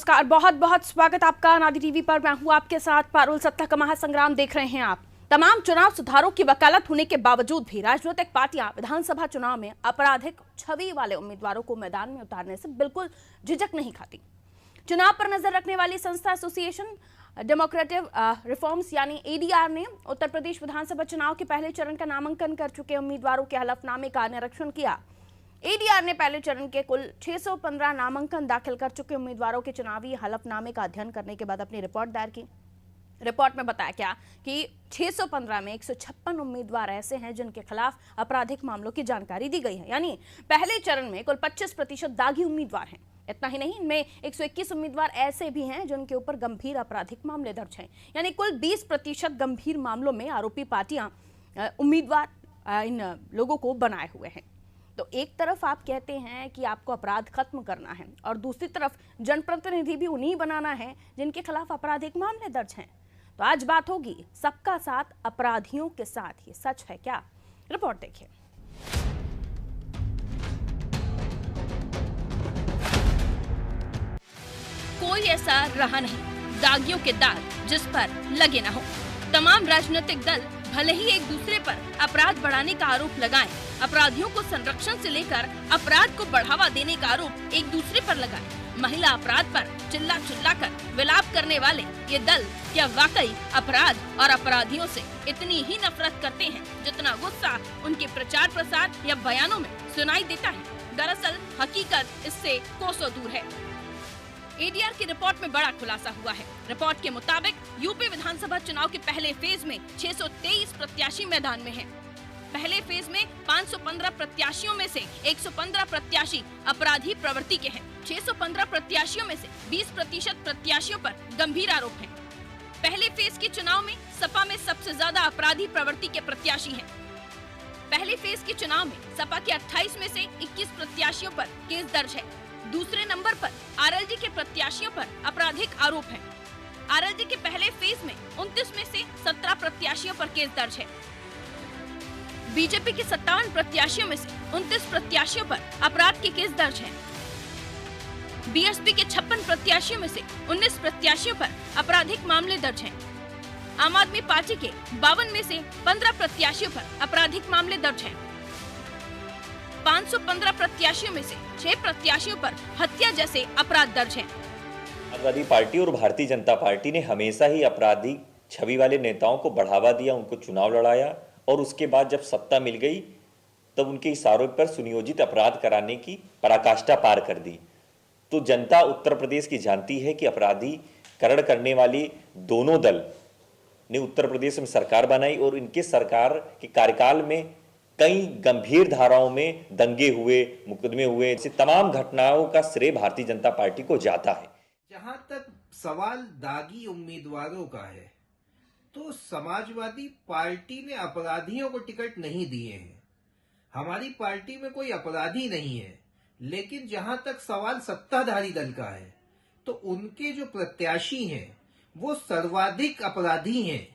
नमस्कार, बहुत बहुत स्वागत आपका अनादि टीवी पर। मैं हूं आपके साथ पारुल। सत्ता का महासंग्राम देख रहे हैं आप। तमाम चुनाव सुधारों की वकालत होने के बावजूद भी राजनीतिक पार्टियां विधानसभा चुनाव में आपराधिक छवि वाले उम्मीदवारों को मैदान में उतारने से बिल्कुल झिझक नहीं खाती। चुनाव पर नजर रखने वाली संस्था एसोसिएशन डेमोक्रेटिक रिफॉर्म्स यानी एडीआर ने उत्तर प्रदेश विधानसभा चुनाव के पहले चरण का नामांकन कर चुके उम्मीदवारों के हलफनामे का निरीक्षण किया। एडीआर ने पहले चरण के कुल 615 नामांकन दाखिल कर चुके उम्मीदवारों के चुनावी हलफनामे का अध्ययन करने के बाद अपनी रिपोर्ट दायर की। रिपोर्ट में बताया गया कि 615 में 156 उम्मीदवार ऐसे हैं जिनके खिलाफ आपराधिक मामलों की जानकारी दी गई है। यानी पहले चरण में कुल 25% दागी उम्मीदवार हैं। इतना ही नहीं, इनमें 121 उम्मीदवार ऐसे भी हैं जिनके ऊपर गंभीर आपराधिक मामले दर्ज हैं। यानी कुल 20% गंभीर मामलों में आरोपी पार्टियां उम्मीदवार इन लोगों को बनाए हुए हैं। तो एक तरफ आप कहते हैं कि आपको अपराध खत्म करना है और दूसरी तरफ जनप्रतिनिधि भी उन्हीं बनाना है जिनके खिलाफ आपराधिक मामले दर्ज हैं। तो आज बात होगी सबका साथ अपराधियों के साथ। ये सच है क्या? रिपोर्ट देखिए। कोई ऐसा रहा नहीं दागियों के दाग जिस पर लगे न हो। तमाम राजनीतिक दल भले ही एक दूसरे पर अपराध बढ़ाने का आरोप लगाएं, अपराधियों को संरक्षण से लेकर अपराध को बढ़ावा देने का आरोप एक दूसरे पर लगाएं, महिला अपराध पर चिल्ला चिल्ला कर विलाप करने वाले ये दल क्या वाकई अपराध और अपराधियों से इतनी ही नफरत करते हैं जितना गुस्सा उनके प्रचार प्रसार या बयानों में सुनाई देता है? दरअसल हकीकत इससे कोसों दूर है। एडीआर की रिपोर्ट में बड़ा खुलासा हुआ है। रिपोर्ट के मुताबिक यूपी विधानसभा चुनाव के पहले फेज में 623 प्रत्याशी मैदान में हैं। पहले फेज में 515 प्रत्याशियों में से 115 प्रत्याशी अपराधी प्रवृत्ति के हैं। 615 प्रत्याशियों में से 20% प्रत्याशियों पर गंभीर आरोप हैं। पहले फेज के चुनाव में सपा में सबसे ज्यादा अपराधी प्रवृत्ति के प्रत्याशी हैं। पहले फेज के चुनाव में सपा के 28 में से 21 प्रत्याशियों पर केस दर्ज है। दूसरे नंबर पर आरएलडी के प्रत्याशियों पर आपराधिक आरोप है। आरएलडी के पहले फेज में 29 में से 17 प्रत्याशियों पर केस दर्ज है। बीजेपी के 57 प्रत्याशियों में से 29 प्रत्याशियों पर अपराध के केस दर्ज है। बीएसपी के 56 प्रत्याशियों में से 19 प्रत्याशियों पर आपराधिक मामले दर्ज हैं। आम आदमी पार्टी के 52 में से 15 प्रत्याशियों पर आपराधिक मामले दर्ज हैं। 515 प्रत्याशियों में से 6 प्रत्याशियों पर हत्या जैसे अपराध दर्ज हैं। समाजवादी पार्टी और भारतीय जनता पार्टी ने हमेशा ही आपराधिक छवि वाले नेताओं को बढ़ावा दिया, उनको चुनाव लड़ाया और उसके बाद जब सत्ता मिल गई तब उनके इशारों पर सुनियोजित अपराध कराने की पराकाष्ठा पार कर दी। तो जनता उत्तर प्रदेश की जानती है कि अपराधीकरण करने वाली दोनों दल ने उत्तर प्रदेश में सरकार बनाई और इनके सरकार के कार्यकाल में कई गंभीर धाराओं में दंगे हुए, मुकदमे हुए। ऐसी तमाम घटनाओं का श्रेय भारतीय जनता पार्टी को जाता है। जहां तक सवाल दागी उम्मीदवारों का है तो समाजवादी पार्टी ने अपराधियों को टिकट नहीं दिए हैं। हमारी पार्टी में कोई अपराधी नहीं है, लेकिन जहां तक सवाल सत्ताधारी दल का है तो उनके जो प्रत्याशी हैं वो सर्वाधिक अपराधी हैं,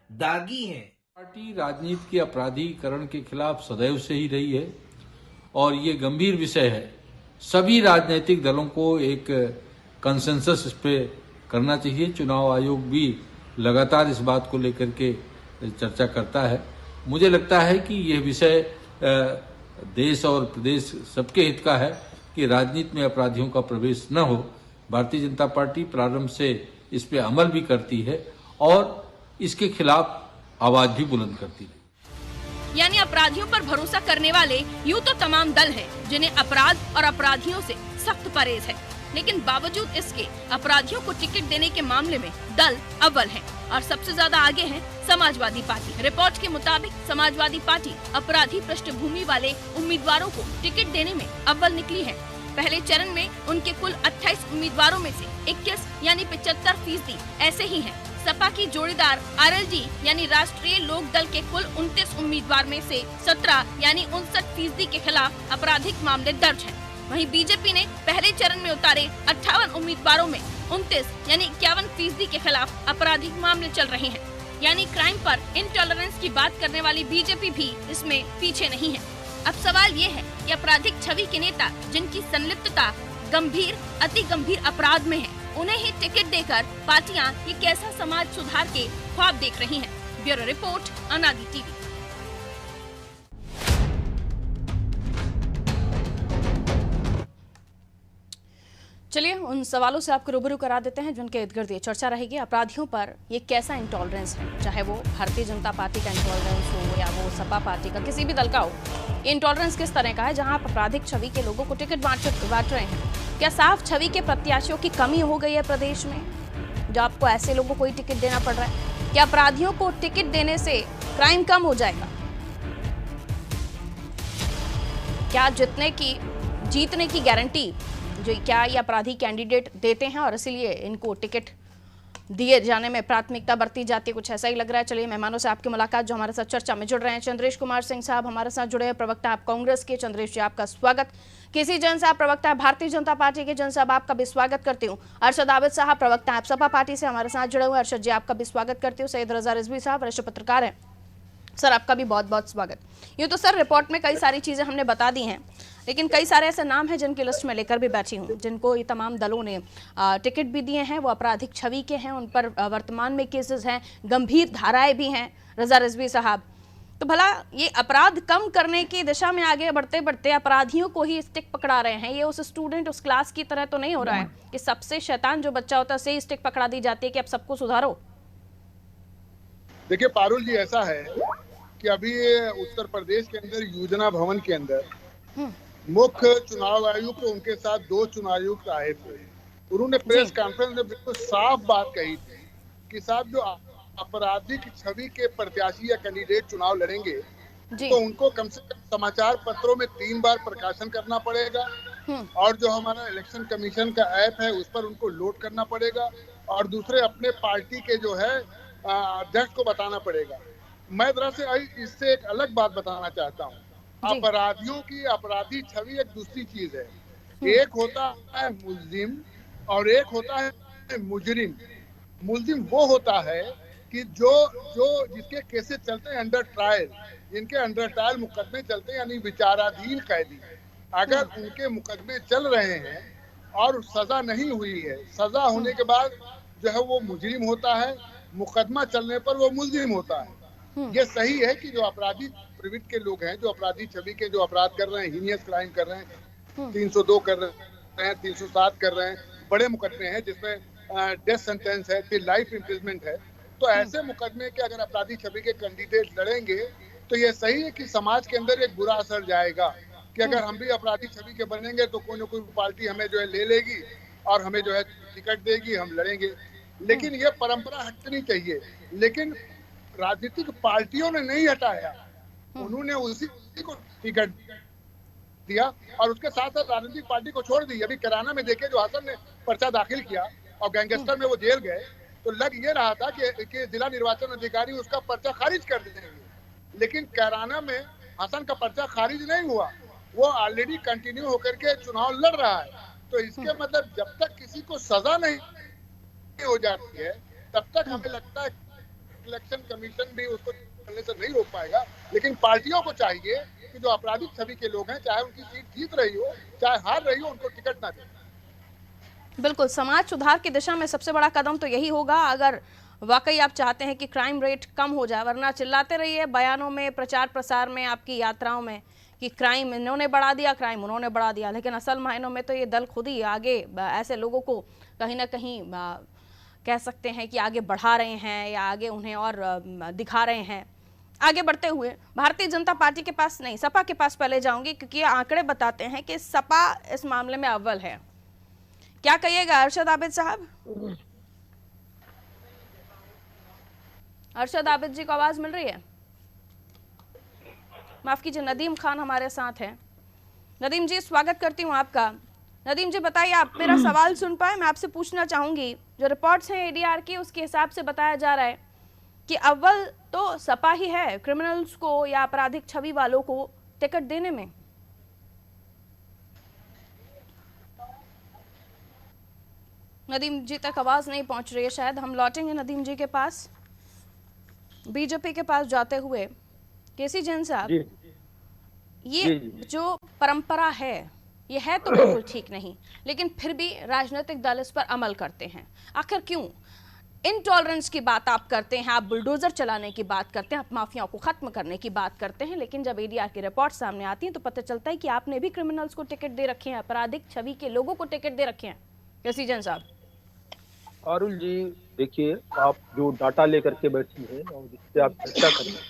दागी हैं। पार्टी राजनीति के अपराधीकरण के खिलाफ सदैव से ही रही है और ये गंभीर विषय है। सभी राजनीतिक दलों को एक कंसेंसस इस पे करना चाहिए। चुनाव आयोग भी लगातार इस बात को लेकर के चर्चा करता है। मुझे लगता है कि यह विषय देश और प्रदेश सबके हित का है कि राजनीति में अपराधियों का प्रवेश न हो। भारतीय जनता पार्टी प्रारंभ से इस पे अमल भी करती है और इसके खिलाफ आवाज भी बुलंद करती है। यानी अपराधियों पर भरोसा करने वाले यूं तो तमाम दल हैं जिन्हें अपराध और अपराधियों से सख्त परहेज है, लेकिन बावजूद इसके अपराधियों को टिकट देने के मामले में दल अव्वल है और सबसे ज्यादा आगे है समाजवादी पार्टी। रिपोर्ट के मुताबिक समाजवादी पार्टी अपराधी पृष्ठभूमि वाले उम्मीदवारों को टिकट देने में अव्वल निकली है। पहले चरण में उनके कुल 28 उम्मीदवारों में से 21 यानी 75% ऐसे ही हैं। सपा की जोड़ीदार आरएलडी यानी राष्ट्रीय लोक दल के कुल 29 उम्मीदवार में से 17 यानी 59% के खिलाफ आपराधिक मामले दर्ज हैं। वहीं बीजेपी ने पहले चरण में उतारे 58 उम्मीदवारों में 29 यानी 51% के खिलाफ आपराधिक मामले चल रहे हैं। यानी क्राइम पर इंटॉलरेंस की बात करने वाली बीजेपी भी इसमें पीछे नहीं है। अब सवाल ये है कि आपराधिक छवि के नेता जिनकी संलिप्तता गंभीर अति गंभीर अपराध में है, उन्हें ही टिकट देकर पार्टियां ये कैसा समाज सुधार के ख्वाब देख रही हैं। ब्यूरो रिपोर्ट, अनादि टीवी। चलिए उन सवालों से आपको रूबरू करा देते हैं जिनके इर्द गिर्द ये चर्चा रहेगी। अपराधियों पर ये कैसा इंटॉलरेंस है, चाहे वो भारतीय जनता पार्टी का इंटॉलरेंस हो या वो सपा पार्टी का, किसी भी दल का हो, ये इंटॉलरेंस किस तरह का है जहां आप आपराधिक छवि के लोगों को टिकट बांट रहे हैं। क्या साफ छवि के प्रत्याशियों की कमी हो गई है प्रदेश में, जो आपको ऐसे लोगों को ही टिकट देना पड़ रहा है? क्या अपराधियों को टिकट देने से क्राइम कम हो जाएगा? क्या जीतने की गारंटी जो क्या ये अपराधी कैंडिडेट देते हैं और इसीलिए इनको टिकट दिए जाने में प्राथमिकता बरती जाती है? कुछ ऐसा ही लग रहा है। चलिए मेहमानों से आपकी मुलाकात जो हमारे साथ चर्चा में जुड़ रहे हैं। चंद्रेश कुमार सिंह साहब हमारे साथ जुड़े हैं, प्रवक्ता आप कांग्रेस के। चंद्रेश जी आपका स्वागत। केसी जैन साहब प्रवक्ता है भारतीय जनता पार्टी के। जैन साहब आपका भी स्वागत करती हूँ। अरशद आबिद साहब प्रवक्ता आप सपा पार्टी से हमारे साथ जुड़े हुए। अरशद जी आपका भी स्वागत करती हूँ। सैयद रजा रिजवी साहब वरिष्ठ पत्रकार हैं, सर आपका भी बहुत बहुत स्वागत। यूँ तो सर रिपोर्ट में कई सारी चीज़ें हमने बता दी हैं, लेकिन कई सारे ऐसे नाम हैं जिनकी लिस्ट में लेकर भी बैठी हूँ, जिनको ये तमाम दलों ने टिकट भी दिए हैं, वो आपराधिक छवि के हैं, उन पर वर्तमान में केसेस हैं, गंभीर धाराएं भी हैं। रजा रिजवी साहब, तो भला ये अपराध कम करने की दिशा में आगे बढ़ते बढ़ते अपराधियों को ही स्टिक पकड़ा रहे हैं। ये उस स्टूडेंट उस क्लास की तरह तो नहीं हो रहा है कि सबसे शैतान जो बच्चा होता है उसे ही स्टिक पकड़ा दी जाती है कि अब सबको सुधारो। देखिए पारुल जी, ऐसा है कि अभी उत्तर प्रदेश के अंदर योजना भवन के अंदर मुख्य चुनाव आयुक्त तो उनके साथ 2 चुनाव आयुक्त आए थे। उन्होंने प्रेस कॉन्फ्रेंस में बिल्कुल साफ बात कही थी कि साहब जो आपराधिक छवि के प्रत्याशी या कैंडिडेट चुनाव लड़ेंगे तो उनको कम से कम समाचार पत्रों में 3 बार प्रकाशन करना पड़ेगा और जो हमारा इलेक्शन कमीशन का ऐप है उस पर उनको लोड करना पड़ेगा और दूसरे अपने पार्टी के जो है अध्यक्ष को बताना पड़ेगा। मैं दरअसल इससे एक अलग बात बताना चाहता हूँ। अपराधियों की अपराधी छवि एक दूसरी चीज है। एक होता है मुल्जिम और एक होता है मुजरिम। मुल्जिम वो होता है कि जो जिसके केसेस चलते हैं अंडर ट्रायल, जिनके अंडर ट्रायल मुकदमे चलते हैं, यानी विचाराधीन कैदी, अगर उनके मुकदमे चल रहे हैं और सजा नहीं हुई है, सजा होने के बाद जो है वो मुजरिम होता है, मुकदमा चलने पर वो मुल्जिम होता है। ये सही है कि जो अपराधी प्रवृत्ति के लोग हैं, जो अपराधी छवि के जो अपराध कर रहे हैं, हीनियस क्राइम कर रहे हैं, 302 कर रहे हैं, 307 कर रहे हैं, बड़े मुकदमे हैं जिसमें डेथ सेंटेंस है, फिर लाइफ इम्प्रिजमेंट है, तो ऐसे मुकदमे के अगर अपराधी छवि के कैंडिडेट लड़ेंगे तो ये सही है कि समाज के अंदर एक बुरा असर जाएगा कि अगर हम भी अपराधी छवि के बनेंगे तो कोई ना कोई पार्टी हमें जो है ले लेगी और हमें जो है टिकट देगी, हम लड़ेंगे। लेकिन ये परंपरा हटनी चाहिए। लेकिन राजनीतिक पार्टियों ने नहीं हटाया, उन्होंने उसी को टिकट दिया और उसके साथ साथ राजनीतिक पार्टी को छोड़ दी। अभी कैराना में देखे जो हसन ने पर्चा दाखिल किया और गैंगस्टर में वो जेल गए, तो लग ये रहा था कि जिला निर्वाचन अधिकारी उसका पर्चा खारिज कर देंगे, लेकिन कैराना में हसन का पर्चा खारिज नहीं हुआ, वो ऑलरेडी कंटिन्यू होकर के चुनाव लड़ रहा है। तो इसके मतलब जब तक किसी को सजा नहीं हो जाती है तब तक हमें लगता है इलेक्शन कमीशन भी उसको करने से नहीं रोक पाएगा। लेकिन पार्टियों को चाहिए कि जो आपराधिक छवि के लोग हैं, चाहे उनकी सीट जीत रही हो चाहे हार रही हो, उनको टिकट ना दें। बिल्कुल, समाज सुधार की दिशा में सबसे बड़ा कदम तो यही होगा अगर वाकई आप चाहते हैं कि क्राइम रेट कम हो जाए। वरना चिल्लाते रहिए बयानों में, प्रचार प्रसार में, आपकी यात्राओं में कि क्राइम इन्होंने बढ़ा दिया, क्राइम उन्होंने बढ़ा दिया, लेकिन असल मायनों में तो ये दल खुद ही आगे ऐसे लोगों को कहीं ना कहीं कह सकते हैं कि आगे बढ़ा रहे हैं या आगे उन्हें और दिखा रहे हैं। आगे बढ़ते हुए भारतीय जनता पार्टी के पास नहीं, सपा के पास पहले जाऊंगी क्योंकि आंकड़े बताते हैं कि सपा इस मामले में अव्वल है। क्या कहिएगा अरशद आबिद साहब? अरशद आबिद जी को आवाज मिल रही है? माफ कीजिए, नदीम खान हमारे साथ हैं। नदीम जी स्वागत करती हूँ आपका। नदीम जी बताइए, आप मेरा सवाल सुन पाए? मैं आपसे पूछना चाहूंगी, जो रिपोर्ट्स हैं एडीआर की उसके हिसाब से बताया जा रहा है कि अव्वल तो सपा ही है क्रिमिनल्स को या आपराधिक छवि वालों को टिकट देने में। नदीम जी तक आवाज नहीं पहुंच रही है, शायद हम लौटेंगे नदीम जी के पास। बीजेपी के पास जाते हुए केसी जैन साहब, ये जो परंपरा है ये है तो बिल्कुल ठीक नहीं, लेकिन फिर भी राजनीतिक दल इस पर अमल करते हैं। आखिर क्यों? इनटॉलरेंस की बात आप करते हैं, आप बुलडोजर चलाने की बात करते हैं, आप माफियाओं को खत्म करने की बात करते हैं, लेकिन जब एडीआर की रिपोर्ट सामने आती है तो पता चलता है कि आपने भी क्रिमिनल्स को टिकट दे रखे हैं, आपराधिक छवि के लोगों को टिकट दे रखे हैं। कैसी जन साहब? अरुण जी, देखिए, आप जो डाटा लेकर के बैठी हैं और जिससे आप चर्चा कर रहे हैं,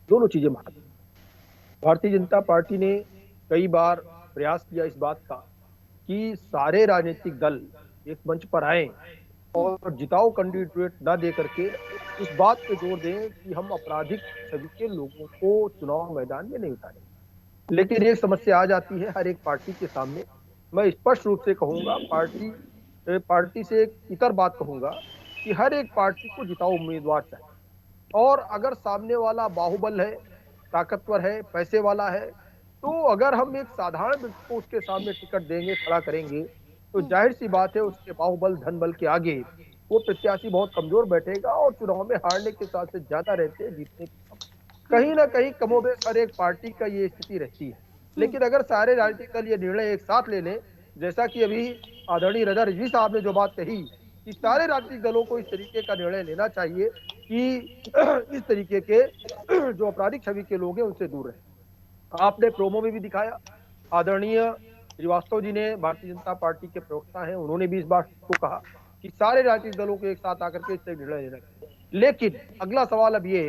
दोनों चीजें महत्वपूर्ण हैं। भारतीय जनता पार्टी ने कई बार प्रयास किया इस बात का कि सारे राजनीतिक दल एक मंच पर आए और जिताऊ कैंडिडेट ना दे करके इस बात पे जोर दें कि हम आपराधिक छवि के लोगों को चुनाव मैदान में नहीं उतारें। लेकिन एक समस्या आ जाती है हर एक पार्टी के सामने। मैं स्पष्ट रूप से कहूंगा, पार्टी से एक इतर बात कहूंगा कि हर एक पार्टी को जिताऊ उम्मीदवार चाहिए, और अगर सामने वाला बाहुबल है, ताकतवर है, पैसे वाला है, तो अगर हम एक साधारण व्यक्ति को उसके सामने टिकट देंगे, खड़ा करेंगे, तो जाहिर सी बात है उसके बाहुबल धन बल के आगे वो प्रत्याशी बहुत कमजोर बैठेगा और चुनाव में हारने के साथ ज्यादा रहते हैं जीतने के। कहीं ना कहीं कमोबेश हर एक पार्टी का ये स्थिति रहती है। लेकिन अगर सारे राजनीतिक दल ये निर्णय एक साथ ले लें, जैसा कि अभी आदरणीय रजा रिजवी साहब ने जो बात कही कि सारे राजनीतिक दलों को इस तरीके का निर्णय लेना चाहिए कि इस तरीके के जो आपराधिक छवि के लोग हैं उनसे दूर रहे। आपने प्रोमो में भी दिखाया, आदरणीय श्रीवास्तव जी ने, भारतीय जनता पार्टी के प्रवक्ता हैं, उन्होंने भी इस बात को कहा कि सारे राजनीतिक दलों को एक साथ आकर के इससे निर्णय लेना चाहिए। लेकिन अगला सवाल अब ये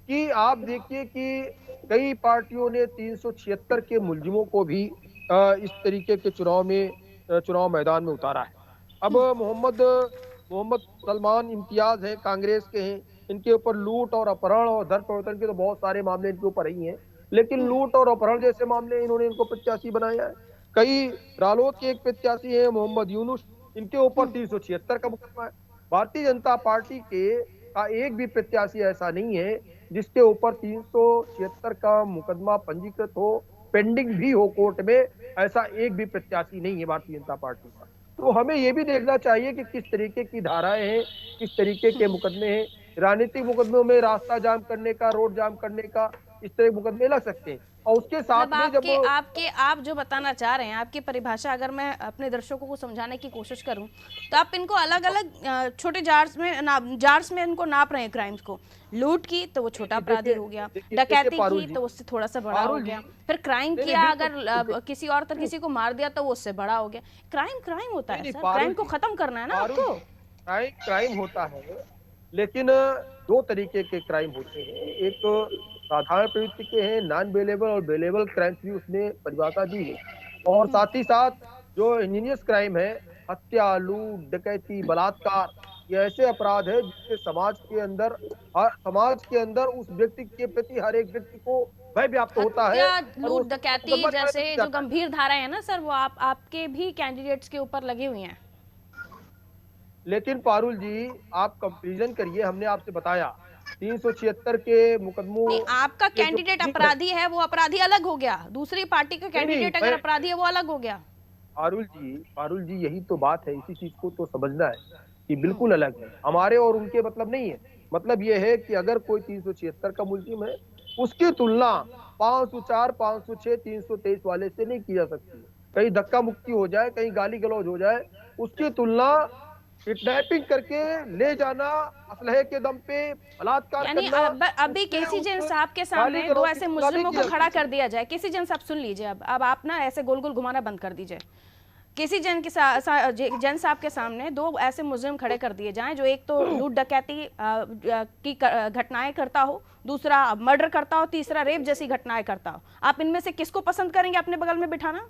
कि आप देखिए कि कई पार्टियों ने 376 के मुलजिमों को भी इस तरीके के चुनाव मैदान में उतारा है। अब मोहम्मद सलमान इम्तियाज हैं, कांग्रेस के हैं, इनके ऊपर लूट और अपहरण और धन प्रवर्तन के तो बहुत सारे मामले इनके ऊपर ही हैं, लेकिन लूट और अपहरण जैसे मामले इन्होंने इनको प्रत्याशी बनाया है। कई रालोद के एक प्रत्याशी हैं मोहम्मद यूनुस, इनके ऊपर 376 का मुकदमा है। भारतीय जनता पार्टी का एक भी प्रत्याशी ऐसा नहीं है जिसके ऊपर 376 का मुकदमा पंजीकृत हो, पेंडिंग भी हो कोर्ट में, ऐसा एक भी प्रत्याशी नहीं है भारतीय जनता पार्टी का। तो हमें ये भी देखना चाहिए कि किस तरीके की धाराएं हैं, किस तरीके के मुकदमे हैं। राजनीतिक मुकदमों में रास्ता जाम करने का, रोड जाम करने का, इस तरह के मुकदमे लग सकते हैं। और उसके साथ में आप जो बताना चाह रहे हैं, आपकी परिभाषा अगर मैं अपने दर्शकों को समझाने की कोशिश करूं तो आप इनको अलग अलग छोटे जार्स में इनको नाप रहे हैं। क्राइम्स को, लूट की तो वो छोटा अपराधी हो गया, डकैती की तो उससे थोड़ा सा बड़ा हो गया, फिर क्राइम किया अगर किसी और तरह किसी को मार दिया तो वो उससे बड़ा हो गया। क्राइम होता है सर, क्राइम को खत्म करना है ना आपको। क्राइम होता है, लेकिन दो तरीके के क्राइम होते हैं। एक साधारण प्रवृत्ति के हैं, नॉन बेलेबल और बेलेबल क्राइम्स भी उसने परिभाषा दी है, और साथ ही साथ जो इंजीनियस क्राइम है, हत्या, लूट, डकैती, बलात्कार, ये ऐसे अपराध है जिससे समाज के अंदर उस व्यक्ति के प्रति हर एक व्यक्ति को भय व्याप्त होता है। लूट, डकैती जैसे जो गंभीर धाराएं है ना सर, वो आपके भी कैंडिडेट्स के ऊपर लगी हुई हैं। लेकिन पारुल जी, आप कंपैरिजन करिए, हमने आपसे बताया 376 के मुकदमों, आपका कैंडिडेट अपराधी है, वो अपराधी अलग हो गया, दूसरी पार्टी का कैंडिडेट अगर अपराधी है वो अलग हो गया। पारुल जी, यही तो बात है, इसी चीज को तो समझना है कि बिल्कुल अलग है। हमारे और उनके मतलब नहीं है। मतलब ये है कि अगर कोई 376 का मुलजिम है, उसकी तुलना 504, 506, 323 वाले से नहीं की जा सकती। कहीं धक्का मुक्की हो जाए, कहीं गाली गलौज हो जाए, उसकी तुलना किडनैपिंग करके ले जाना, असलहे के दम पे बलात्कार करना। अभी केसी जैन साहब के सामने दो ऐसे मुजरिमों को खड़ा कर दिया जाए। केसी जैन साहब सुन लीजिए, अब आप ना ऐसे गोल गोल घुमाना बंद कर दीजिए। केसी जैन जैन साहब के सामने दो ऐसे मुजरिम खड़े कर दिए जाएं, जो एक तो लूट डकैती की घटनाएं करता हो, दूसरा मर्डर करता हो, तीसरा रेप जैसी घटनाएं करता हो। आप इनमें से किसको पसंद करेंगे अपने बगल में बिठाना?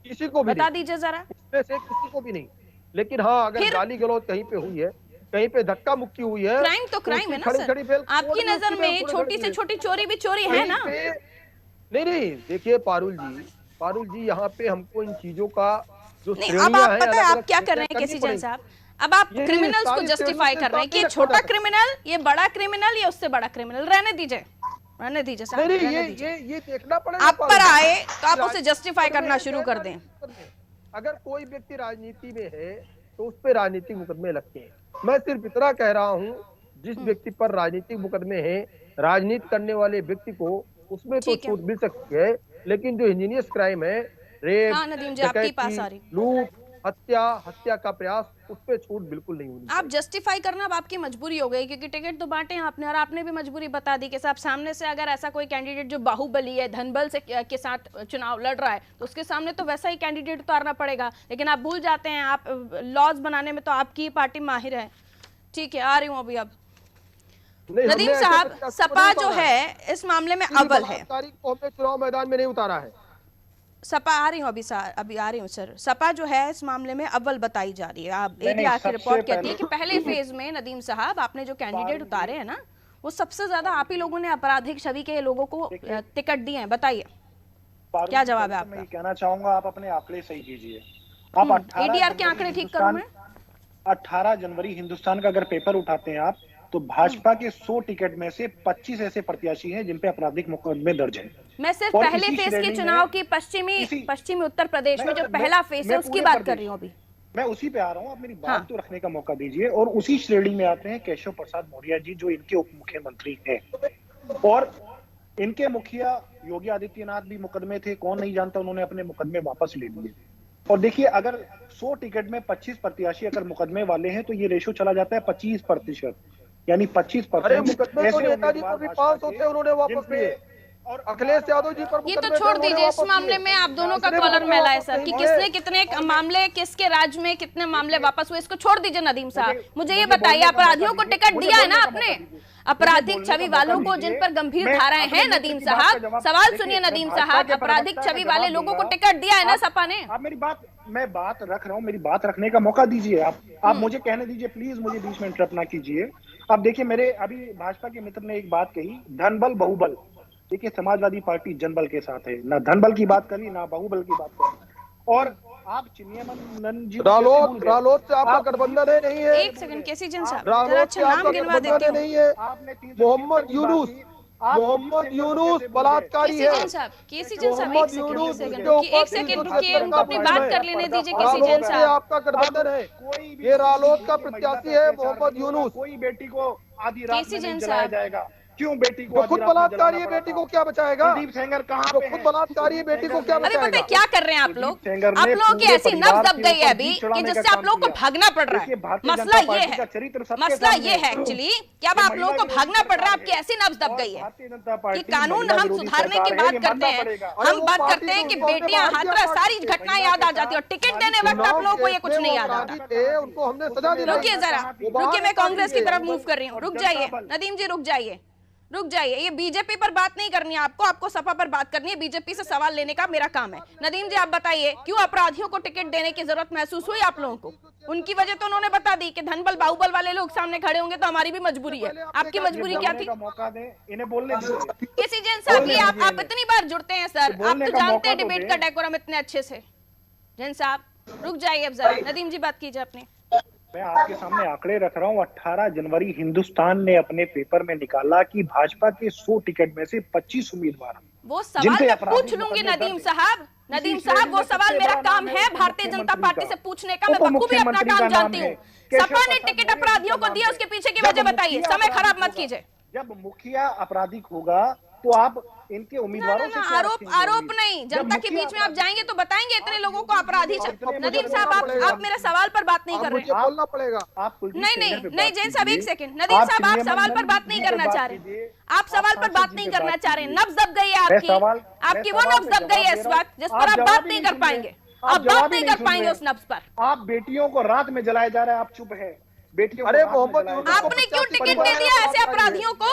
किसी को भी बता दीजिए जरा। इसमें से किसी को भी नहीं। लेकिन हाँ, अगर गाली गलौज कहीं पे हुई है, कहीं पे धक्का मुक्की हुई है, क्राइम तो क्राइम है ना सर। आपकी नजर में छोटी से छोटी चोरी भी चोरी है ना? नहीं, देखिए पारुल जी, यहाँ पे हमको इन चीजों का जो अब आप पता है आप क्या कर रहे हैं केसी जैन साहब? अब आप क्रिमिनल्स को जस्टिफाई कर रहे हैं कि छोटा क्रिमिनल, ये बड़ा क्रिमिनल, ये उससे बड़ा क्रिमिनल। रहने दीजिए साहब, ये देखना पड़ेगा। आप पर आए तो आप उसे जस्टिफाई करना शुरू कर दें। अगर कोई व्यक्ति राजनीति में है तो उस पर राजनीतिक मुकदमे लगते हैं। मैं सिर्फ इतना कह रहा हूँ, जिस व्यक्ति पर राजनीतिक मुकदमे हैं, राजनीति करने वाले व्यक्ति को उसमें तो छूट मिल सकती है, लेकिन जो इंजीनियस क्राइम है रेप, हाँ नदीम जी, आपके पास आ रही। लूट, हत्या का प्रयास, उस पे छूट बिल्कुल नहीं होनी। आप जस्टिफाई करना अब आपकी मजबूरी हो गई, क्योंकि टिकट तो बांटे आपने और आपने भी मजबूरी बता दी कि साहब सामने से अगर ऐसा कोई कैंडिडेट जो बाहुबली है, धनबल से के साथ चुनाव लड़ रहा है, तो उसके सामने तो वैसा ही कैंडिडेट उतारना पड़ेगा। लेकिन आप भूल जाते हैं, आप लॉज बनाने में तो आपकी पार्टी माहिर है। ठीक है, आ रही हूँ अभी। अब नदीम साहब, सपा जो है इस मामले में अव्वल है। तारीख को हमने चुनाव मैदान में नहीं उतारा है। सपा आ रही हूँ अभी आ रही हूँ सर। सपा जो है इस मामले में अव्वल बताई जा रही है। आप एटीआर की रिपोर्ट कहती है कि पहले फेज में नदीम साहब आपने जो कैंडिडेट उतारे हैं ना, वो सबसे ज्यादा आप ही लोगों ने आपराधिक छवि के लोगों को टिकट दिए हैं। बताइए क्या जवाब है आपका? मैं कहना चाहूंगा आप अपने आंकड़े सही कीजिए। आप एटीआर के आंकड़े ठीक करूं मैं? 18 जनवरी हिंदुस्तान का अगर पेपर उठाते हैं आप, तो भाजपा के 100 टिकट में से 25 ऐसे प्रत्याशी हैं जिन पे आपराधिक मुकदमे दर्ज हैं। मैं सिर्फ पहले फेज के चुनाव की पश्चिमी उत्तर प्रदेश में जो पहला फेज है उसकी बात कर रही हूँ। अभी मैं उसी पे आ रहा हूँ, आप मेरी बात तो रखने का मौका दीजिए। और उसी श्रेणी में आते हैं केशव प्रसाद मौर्य जी, जो इनके उप मुख्यमंत्री हैं, और इनके मुखिया योगी आदित्यनाथ भी मुकदमे थे, कौन नहीं जानता, उन्होंने अपने मुकदमे वापस ले लिए। और देखिए, अगर 100 टिकट में 25 प्रत्याशी अगर मुकदमे वाले हैं तो ये रेशो चला जाता है 25%, यानी 25%। मुकदमे तो नेताजी पर भी 500 थे, उन्होंने वापस लिए। और अखिलेश यादव जी पर ये तो छोड़ दीजिए, इस मामले में आप दोनों का कॉलर मैला है सर, कि किसने कितने मामले, किसके राज्य में कितने मामले वापस हुए, इसको छोड़ दीजिए नदीम साहब। मुझे ये बताइए, अपराधियों को टिकट दिया है ना आपने, आपराधिक छवि वालों को जिन पर गंभीर धाराएं हैं नदीम साहब, सवाल सुनिए नदीम साहब, आपराधिक छवि वाले लोगों को टिकट दिया है ना सपा ने? आप मेरी बात, मैं बात रख रहा हूँ, मेरी बात रखने का मौका दीजिए। आप मुझे कहने दीजिए प्लीज, मुझे बीच में इंटरप्ट ना कीजिए। अब देखिए, मेरे अभी भाजपा के मित्र ने एक बात कही, धनबल बाहुबल। देखिए, समाजवादी पार्टी जनबल के साथ है, ना धनबल की बात करी ना बाहुबल की बात करी। और आप चिन्मयानंद जी, रालोद से आपका गठबंधन है नहीं है? एक सेकंड, केसी जैन साहब जरा अच्छा नाम गिनवा देते हो। नहीं है, मोहम्मद यूनुस बलात्कारी है। केसी जैन साहब एक सेकंड के उनको अपनी बात कर लेने दीजिए। केसी जैन साहब, आपका गठबंधन है, ये रालोद का प्रत्याशी है मोहम्मद यूनुस। कोई बेटी को आधी रात में नहीं जलाया जाएगा। क्यों बेटी को? खुद बलात्कारी है, बेटी को क्या बचाएगा? कुलदीप सेंगर कहाँ पे? खुद बलात्कारी है, बेटी को क्या अभी बचाएगा? पता है क्या कर रहे हैं आप लोग? आप लोगों की ऐसी नब्ज दब गई है अभी कि जिससे आप लोगों को भागना पड़ रहा है। मसला ये है एक्चुअली कि अब आप लोगों को भागना पड़ रहा है, आपकी ऐसी नब्ज दब गई है कि कानून हम सुधारने की बात करते हैं, हम बात करते हैं कि बेटियां हाथरस, सारी घटनाएं याद आ जाती है, और टिकट देने वक्त आप लोगों को ये कुछ नहीं याद आता। उनको हमने सजा दी। रुकिए जरा, रुकिए, मैं कांग्रेस की तरफ मूव कर रही हूँ। रुक जाइए नदीम जी, रुक जाइए। ये बीजेपी पर बात नहीं करनी है आपको सपा पर बात करनी है। बीजेपी से सवाल लेने का मेरा काम है। नदीम जी, आप बताइए, क्यों अपराधियों को टिकट देने की जरूरत महसूस हुई आप लोगों को? उनकी वजह तो उन्होंने बता दी कि धनबल बाहुबल वाले लोग सामने खड़े होंगे तो हमारी भी मजबूरी है। आपकी मजबूरी क्या थी? मौका दें, इन्हें बोलने दीजिए। किसी जैन साहब, ये आप इतनी बार जुड़ते हैं सर, आप तो जानते हैं डिबेट का डेकोरम इतने अच्छे से। जैन साहब रुक जाइए अब जरा। नदीम जी, बात कीजिए अपने। मैं आपके सामने आंकड़े रख रहा हूँ। 18 जनवरी हिंदुस्तान ने अपने पेपर में निकाला कि भाजपा के 100 टिकट में से 25 उम्मीदवार, वो सवाल मैं पूछ लूंगी नदीम साहब, वो सवाल मेरा काम है भारतीय जनता पार्टी से पूछने का। मैं बखूबी अपना काम जानती हूँ। सपा ने टिकट अपराधियों को दिया, उसके पीछे की वजह बताइए, समय खराब मत कीजिए। जब मुखिया आपराधिक होगा तो आप इनके उम्मीदवारों से आरोप नहीं, जनता के बीच में आप जाएंगे तो बताएंगे इतने लोगों को अपराधी। नदीम साहब, आप मेरे सवाल पर बात नहीं कर रहे हैं। बोलना पड़ेगा। नहीं जैन साहब, एक सेकंड। नदीम साहब, आप सवाल पर बात नहीं करना चाह रहे, आप सवाल पर बात नहीं करना चाह रहे। नब्ज दब गई है आपकी वो नब्ज दब गई है इस वक्त जिस पर आप बात नहीं कर पाएंगे। आप बात नहीं कर पाएंगे उस नब्ज पर। आप बेटियों को रात में जलाया जा रहा है, आप चुप है। बेटियों, अरे मोहम्मद, आपने क्यों टिकट दे दिया ऐसे अपराधियों को?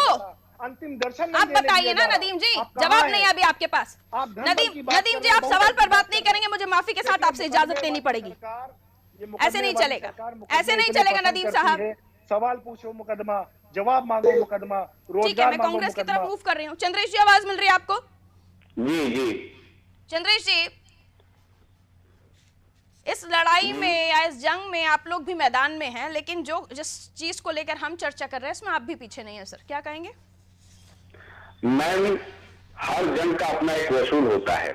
अंतिम दर्शन आप बताइए ना नदीम जी, जवाब नहीं है अभी आपके पास। नदीम जी, आप सवाल पर बात नहीं करेंगे, मुझे माफी के साथ आपसे इजाजत लेनी पड़ेगी। ऐसे नहीं चलेगा, ऐसे नहीं चलेगा नदीम साहब। सवाल पूछो मुकदमा, जवाब मांगो मुकदमा, ठीक है, मैं कांग्रेस की तरफ मूव कर रही हूँ। चंद्रेश जी, आवाज मिल रही है आपको? जी चंद्रेश जी, इस लड़ाई में या इस जंग में आप लोग भी मैदान में हैं, लेकिन जिस चीज को लेकर हम चर्चा कर रहे हैं इसमें आप भी पीछे नहीं है सर, क्या कहेंगे? मैम, हर जंग का अपना एक वसूल होता है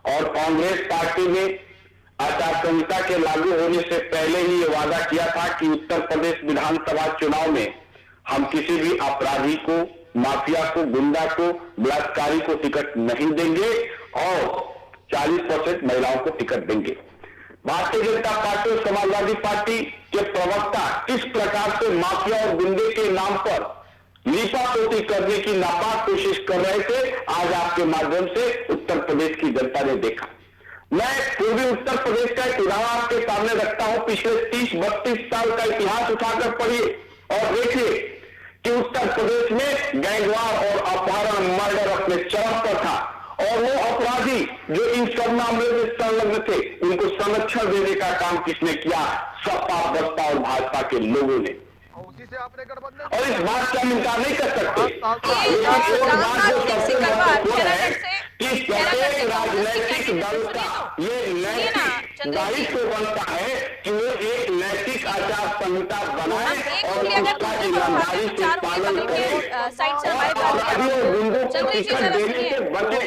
और कांग्रेस पार्टी ने आचार संहिता के लागू होने से पहले ही ये वादा किया था कि उत्तर प्रदेश विधानसभा चुनाव में हम किसी भी अपराधी को, माफिया को, गुंडा को, बलात्कारी को टिकट नहीं देंगे और 40% महिलाओं को टिकट देंगे। भारतीय जनता पार्टी और समाजवादी पार्टी के प्रवक्ता किस प्रकार से माफिया और गुंडे के नाम पर लीपापोती करने की नापाक कोशिश कर रहे थे, आज आपके माध्यम से उत्तर प्रदेश की जनता ने देखा। मैं पूर्वी उत्तर प्रदेश का एक उदाहरण आपके सामने रखता हूं। पिछले 30-32 साल का इतिहास उठाकर पढ़िए और देखिए कि उत्तर प्रदेश में गैंगवार और अपहरण, मर्डर अपने चरम पर था और वो अपराधी जो इन सब मामलों में संलग्न थे, उनको संरक्षण देने का काम किसने किया? सपा, बसपा और भाजपा के लोगों ने। और इस बात का हम इनकार नहीं कर सकते। प्रत्येक राजनैतिक दल का ये नैतिक दायित्व बनता है कि वो एक नैतिक आचार संहिता बनाए और उसका ईमानदारी से पालन करे। गुंडों को टिकट देने से बचे।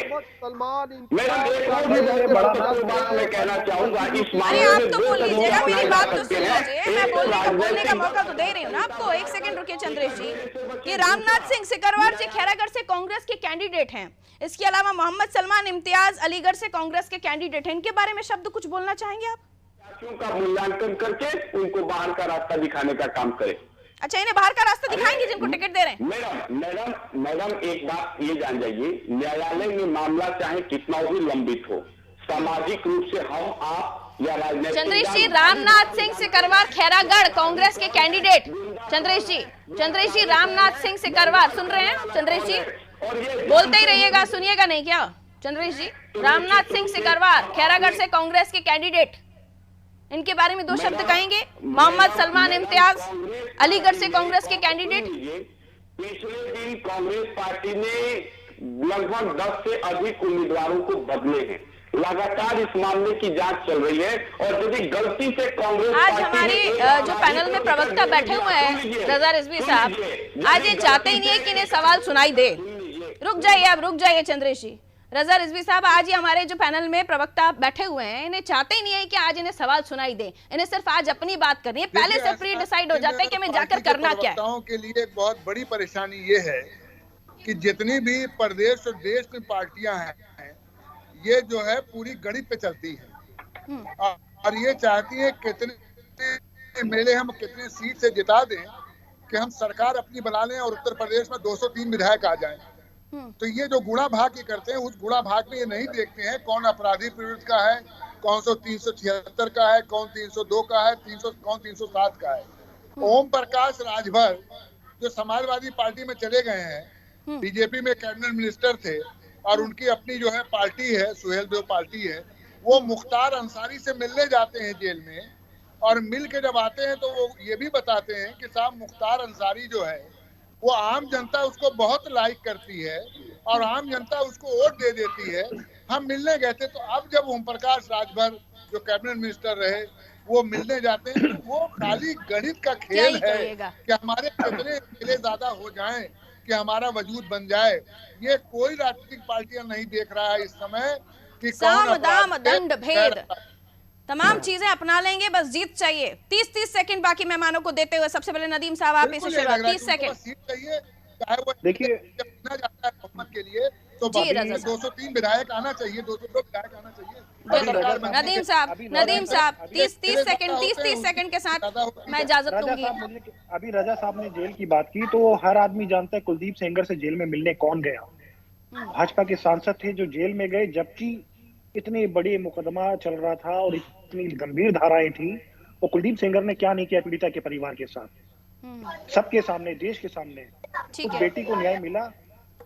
मेरा एक और भी महत्वपूर्ण बात मैं कहना चाहूंगा इस मामले में। तो बोल लीजिएगा, मेरी बात तो सुन लीजिए, मैं बोलने का मौका तो दे रही हूँ ना आपको। एक सेकंड रुकिए चंद्रेश जी। ये रामनाथ सिंह सिकरवार जी खैरागढ़ से कांग्रेस के कैंडिडेट हैं, इसके अलावा मोहम्मद सलमान इम्तियाज अलीगढ़ से कांग्रेस के कैंडिडेट हैं, इनके बारे में शब्द कुछ बोलना चाहेंगे आप? का मूल्यांकन करके उनको बाहर का रास्ता दिखाने का काम करे। अच्छा, इन्हें बाहर का रास्ता दिखाएंगे जिनको टिकट दे रहे हैं? मैडम एक बात ये जान जाइए, न्यायालय में मामला चाहे कितना भी लंबित हो, सामाजिक रूप से हम आप या राजनीतिक। चंद्रेश जी, रामनाथ सिंह सिकरवार खैरागढ़ कांग्रेस के कैंडिडेट। चंद्रेश जी रामनाथ सिंह सिकरवार सुन रहे हैं? चंद्रेश जी बोलते ही रहिएगा, सुनिएगा नहीं क्या? चंद्रेश जी, रामनाथ सिंह सिकरवार खैरागढ़ से कांग्रेस के कैंडिडेट, इनके बारे में दो शब्द कहेंगे? मोहम्मद सलमान इम्तियाज अलीगढ़ से कांग्रेस के कैंडिडेट। पिछले दिन कांग्रेस पार्टी ने लगभग 10 से अधिक उम्मीदवारों को बदले हैं। लगातार इस मामले की जांच चल रही है और यदि गलती से कांग्रेस आज हमारे जो पैनल में प्रवक्ता बैठे हुए हैं रजा रिजवी साहब, आज ये चाहते ही नहीं है कि इन्हें सवाल सुनाई दे। रुक जाइए, आप रुक जाइए चंद्रेश जी। रजा रिजवी साहब, आज ही हमारे जो पैनल में प्रवक्ता बैठे हुए हैं, इन्हें चाहते ही नहीं है कि आज इन्हें सवाल सुनाई दे। इन्हें सिर्फ आज अपनी बात करनी है, पहले से प्री डिसाइड हो जाता है कि हमें जाकर करना क्या है। के लिए एक बहुत बड़ी परेशानी ये है कि जितनी भी प्रदेश और देश में पार्टियां हैं, ये जो है पूरी गणित पे चलती है और ये चाहती है कितने मेले हम कितने सीट से जिता दें कि हम सरकार अपनी बना लें और उत्तर प्रदेश में 203 विधायक आ जाएं। तो ये जो गुणा भाग करते हैं, उस गुणा भाग में ये नहीं देखते हैं कौन अपराधी प्रवृत्ति का है, कौन 376 का है, कौन 302 का है, कौन 307 का है। ओम प्रकाश राजभर जो समाजवादी पार्टी में चले गए हैं, बीजेपी में कैबिनेट मिनिस्टर थे और उनकी अपनी जो है पार्टी है, सुहेल देव पार्टी है, वो मुख्तार अंसारी से मिलने जाते हैं जेल में और मिल के जब आते हैं तो वो ये भी बताते हैं कि साहब मुख्तार अंसारी जो है वो आम जनता उसको बहुत लाइक करती है और आम जनता उसको वोट दे देती है। हम मिलने गए थे, तो अब जब ओम प्रकाश राजभर जो कैबिनेट मिनिस्टर रहे वो मिलने जाते हैं, तो वो खाली गणित का खेल है कि हमारे कितने मिले ज्यादा हो जाएं कि हमारा वजूद बन जाए। ये कोई राजनीतिक पार्टियां नहीं देख रहा है इस समय कि साम दाम दंड भेद तमाम चीजें अपना लेंगे, बस जीत चाहिए। 30 सेकंड बाकी मेहमानों को देते हुए सबसे पहले नदीम साहब आप इसे शुरुआत। 30 सेकंड देखिए, के लिए तो 203 विधायक आना चाहिए, 202 विधायक आना चाहिए। नदीम साहब 30 सेकंड के साथ मैं इजाजत दूंगी। अभी रजा साहब ने जेल की बात की, तो हर आदमी जानता है कुलदीप सेंगर से जेल में मिलने कौन गया। भाजपा के सांसद थे जो जेल में गए, जबकि इतने बड़े मुकदमा चल रहा था और इतनी गंभीर धाराएं थी। और कुलदीप सेंगर ने क्या नहीं किया पीड़िता के परिवार के साथ, सबके सामने, देश के सामने। उस बेटी को न्याय मिला,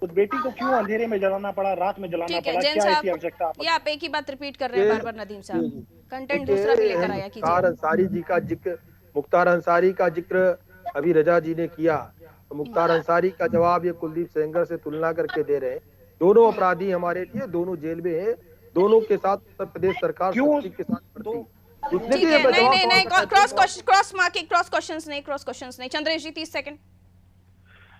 उस बेटी को क्यों अंधेरे में जलाना पड़ा, रात में जलाना पड़ा, क्या इसकी आवश्यकता? ये आप एक ही बात रिपीट कर रहे हैं बार-बार नदीम साहब, कंटेंट दूसरा भी लेकर आया कीजिए। मुख्तार अंसारी का जिक्र अभी रजा जी ने किया, तो मुख्तार अंसारी का जवाब ये कुलदीप सेंगर से तुलना करके दे रहे हैं। दोनों अपराधी हमारे लिए, दोनों जेल में हैं, दोनों के साथ उत्तर प्रदेश सरकार के साथ नहीं क्रॉस क्वेश्चंस नहीं। चंद्रेश जी 30 सेकंड।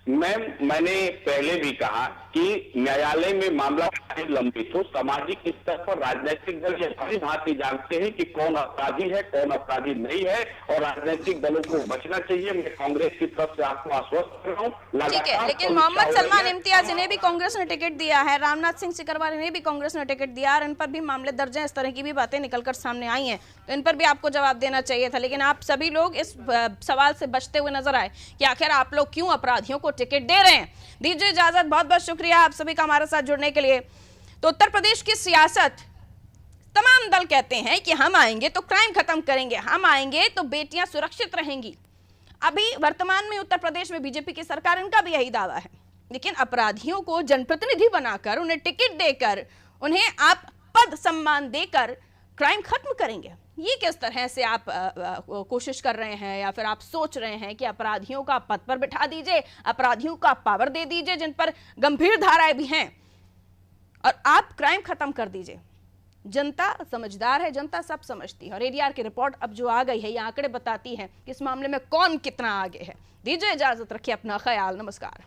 मैंने पहले भी कहा कि न्यायालय में मामला लंबित हो, सामाजिक स्तर पर राजनीतिक दल ये भली भांति जानते हैं कि कौन अपराधी है, कौन अपराधी नहीं है, और राजनीतिक दलों को बचना चाहिए। मैं कांग्रेस की तरफ से आपको आश्वस्त कर रहा हूँ। ठीक है, लेकिन मोहम्मद सलमान इम्तियाज इन्हें भी कांग्रेस ने टिकट दिया है, रामनाथ सिंह सिकरवार इन्हें भी कांग्रेस ने टिकट दिया और इन पर भी मामले दर्ज हैं, इस तरह की भी बातें निकलकर सामने आई हैं, तो इन पर भी आपको जवाब देना चाहिए था। लेकिन आप सभी लोग इस सवाल से बचते हुए नजर आए कि आखिर आप लोग क्यों अपराधियों को टिकट दे रहे हैं। दीजिए इजाजत, बहुत बहुत शुक्रिया आप सभी का हमारे साथ जुड़ने के लिए। तो उत्तर प्रदेश की सियासत, तमाम दल कहते हैं कि हम आएंगे तो क्राइम खत्म करेंगे, हम आएंगे तो बेटियां सुरक्षित रहेंगी। अभी वर्तमान में उत्तर प्रदेश में बीजेपी की सरकार, इनका भी यही दावा है। लेकिन अपराधियों को जनप्रतिनिधि बनाकर, उन्हें टिकट देकर, उन्हें आप पद सम्मान देकर क्राइम खत्म करेंगे, ये किस तरह से आप कोशिश कर रहे हैं, या फिर आप सोच रहे हैं कि अपराधियों का पद पर बिठा दीजिए, अपराधियों का पावर दे दीजिए जिन पर गंभीर धाराएं भी हैं, और आप क्राइम खत्म कर दीजिए। जनता समझदार है, जनता सब समझती है, और एडीआर की रिपोर्ट अब जो आ गई है, ये आंकड़े बताती हैं कि इस मामले में कौन कितना आगे है। दीजिए इजाजत, रखिए अपना ख्याल, नमस्कार।